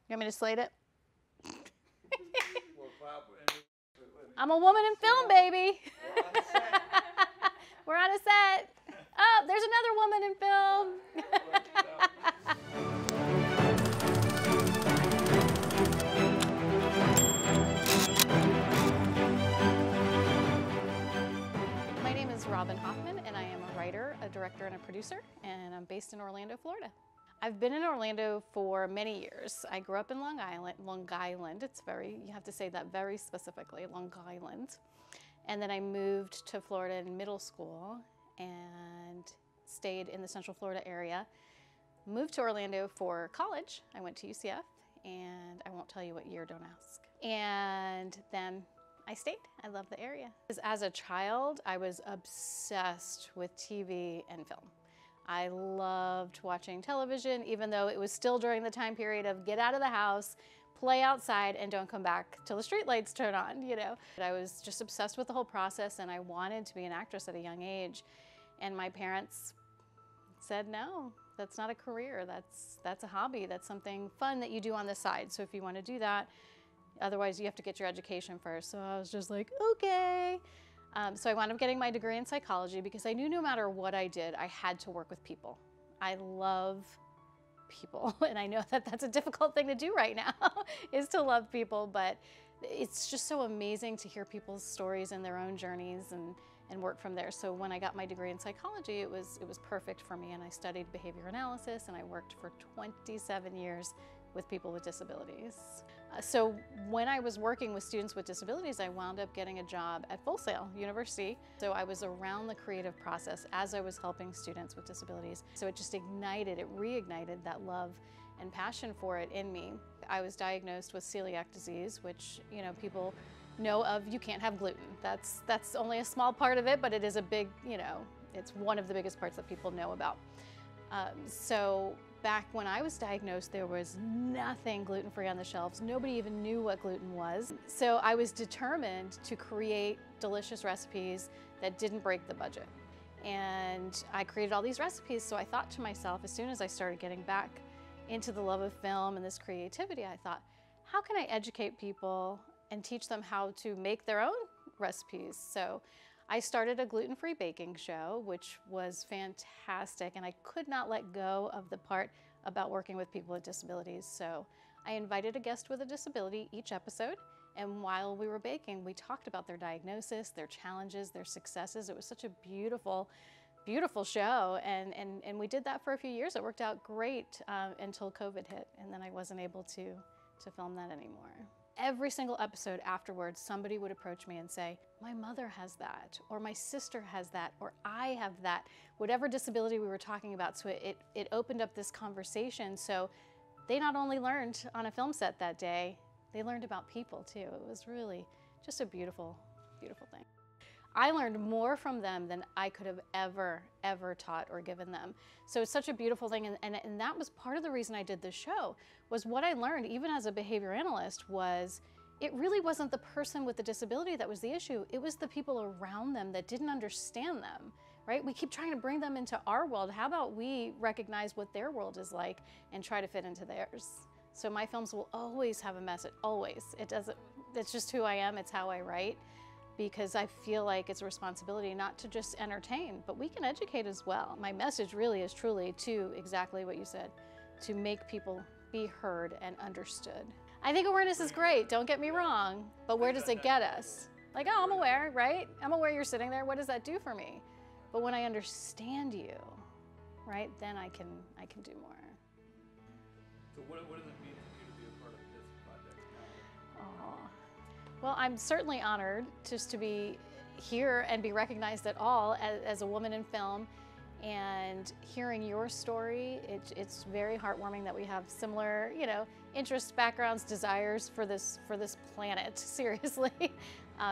You want me to slate it? I'm a woman in film, baby. We're on a set. Oh, there's another woman in film. My name is Hoffman, and I am a writer, a director, and a producer, and I'm based in Orlando, Florida. I've been in Orlando for many years. I grew up in Long Island. It's you have to say that very specifically, Long Island. And then I moved to Florida in middle school and stayed in the Central Florida area. Moved to Orlando for college. I went to UCF, and I won't tell you what year, don't ask. And then I stayed. I love the area. As a child, I was obsessed with TV and film. I loved watching television, even though it was still during the time period of get out of the house, play outside, and don't come back till the streetlights turn on, you know. I was just obsessed with the whole process, and I wanted to be an actress at a young age. And my parents said, no, that's not a career. That's a hobby. That's something fun that you do on the side. So if you want to do that, otherwise you have to get your education first. So I was just like, okay. So I wound up getting my degree in psychology because I knew no matter what I did, I had to work with people. I love people, and I know that that's a difficult thing to do right now, is to love people, but it's just so amazing to hear people's stories and their own journeys and work from there. So when I got my degree in psychology, it was perfect for me, and I studied behavior analysis, and I worked for 27 years with people with disabilities. So when I was working with students with disabilities, I wound up getting a job at Full Sail University. So I was around the creative process as I was helping students with disabilities. So it just reignited that love and passion for it in me. I was diagnosed with celiac disease, which, you know, people know of. You can't have gluten. That's only a small part of it, but it is a big, you know, it's one of the biggest parts that people know about. So back when I was diagnosed, there was nothing gluten-free on the shelves. Nobody even knew what gluten was. So I was determined to create delicious recipes that didn't break the budget. And I created all these recipes, so I thought to myself, as soon as I started getting back into the love of film and this creativity, I thought, how can I educate people and teach them how to make their own recipes? So I started a gluten-free baking show, which was fantastic, and I could not let go of the part about working with people with disabilities. So I invited a guest with a disability each episode, and while we were baking, we talked about their diagnosis, their challenges, their successes. It was such a beautiful, beautiful show, and we did that for a few years. It worked out great until COVID hit, and then I wasn't able to film that anymore. Every single episode afterwards, somebody would approach me and say, my mother has that, or my sister has that, or I have that, whatever disability we were talking about. So it opened up this conversation. So they not only learned on a film set that day, they learned about people too. It was really just a beautiful, beautiful thing. I learned more from them than I could have ever taught or given them. So it's such a beautiful thing, and that was part of the reason I did this show, was what I learned, even as a behavior analyst, was it really wasn't the person with the disability that was the issue, it was the people around them that didn't understand them, right? We keep trying to bring them into our world. How about we recognize what their world is like and try to fit into theirs? So my films will always have a message, always. It's just who I am, it's how I write, because I feel like it's a responsibility not to just entertain, but we can educate as well. My message really is truly to exactly what you said, to make people be heard and understood. I think awareness is great, don't get me wrong, but where does it get us? Like, oh, I'm aware, right? I'm aware you're sitting there, what does that do for me? But when I understand you, right, then I can do more. So what does it mean for you to be a part of this project now? Oh. Well, I'm certainly honored just to be here and be recognized at all as a woman in film, and hearing your story, it's very heartwarming that we have similar, you know, interests, backgrounds, desires for this planet, seriously.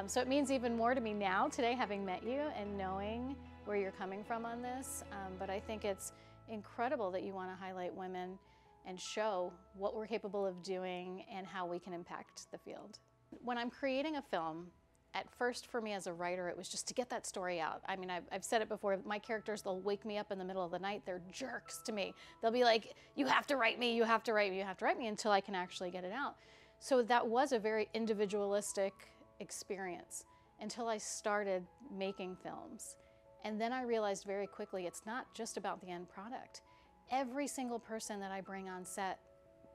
So it means even more to me now today, having met you and knowing where you're coming from on this. But I think it's incredible that you want to highlight women and show what we're capable of doing and how we can impact the field. When I'm creating a film, at first for me as a writer, it was just to get that story out. I mean, I've said it before, my characters, they'll wake me up in the middle of the night. They're jerks to me. They'll be like, you have to write me, you have to write me, you have to write me, until I can actually get it out. So that was a very individualistic experience until I started making films. And then I realized very quickly, it's not just about the end product. Every single person that I bring on set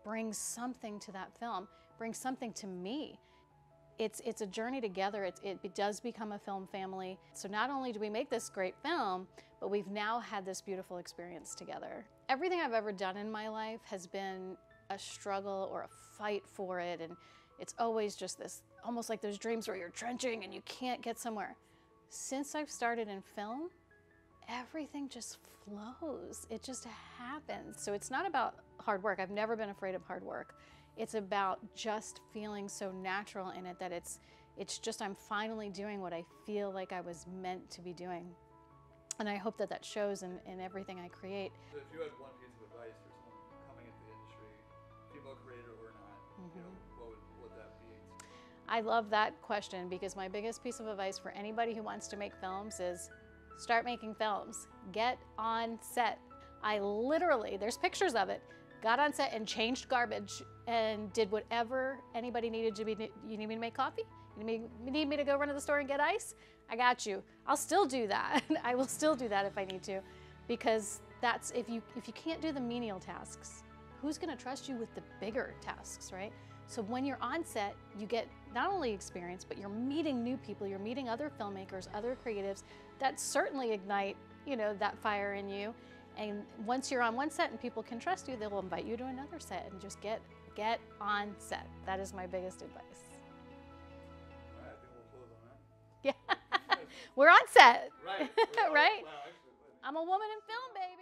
brings something to that film, brings something to me. It's a journey together. It does become a film family. So not only do we make this great film, but we've now had this beautiful experience together. Everything I've ever done in my life has been a struggle or a fight for it, and it's always just this, almost like those dreams where you're trenching and you can't get somewhere. Since I've started in film, everything just flows. It just happens. So it's not about hard work. I've never been afraid of hard work. It's about just feeling so natural in it that it's just, I'm finally doing what I feel like I was meant to be doing. And I hope that that shows in everything I create. So if you had one piece of advice for someone coming into the industry, female creator or not, you know, what would that be? I love that question, because my biggest piece of advice for anybody who wants to make films is start making films. Get on set. I literally, there's pictures of it, got on set and changed garbage and did whatever anybody needed to be. You need me to make coffee? You need me to go run to the store and get ice? I got you. I'll still do that. I will still do that if I need to, because that's, if you can't do the menial tasks, who's gonna trust you with the bigger tasks, right? So when you're on set, you get not only experience, but you're meeting new people, you're meeting other filmmakers, other creatives that certainly ignite, you know, that fire in you. And once you're on one set and people can trust you, they will invite you to another set, and just get on set. That is my biggest advice. All right, I think we'll close on that. Yeah, we're on set. Right. Right? Wow, actually, I'm a woman in film, baby.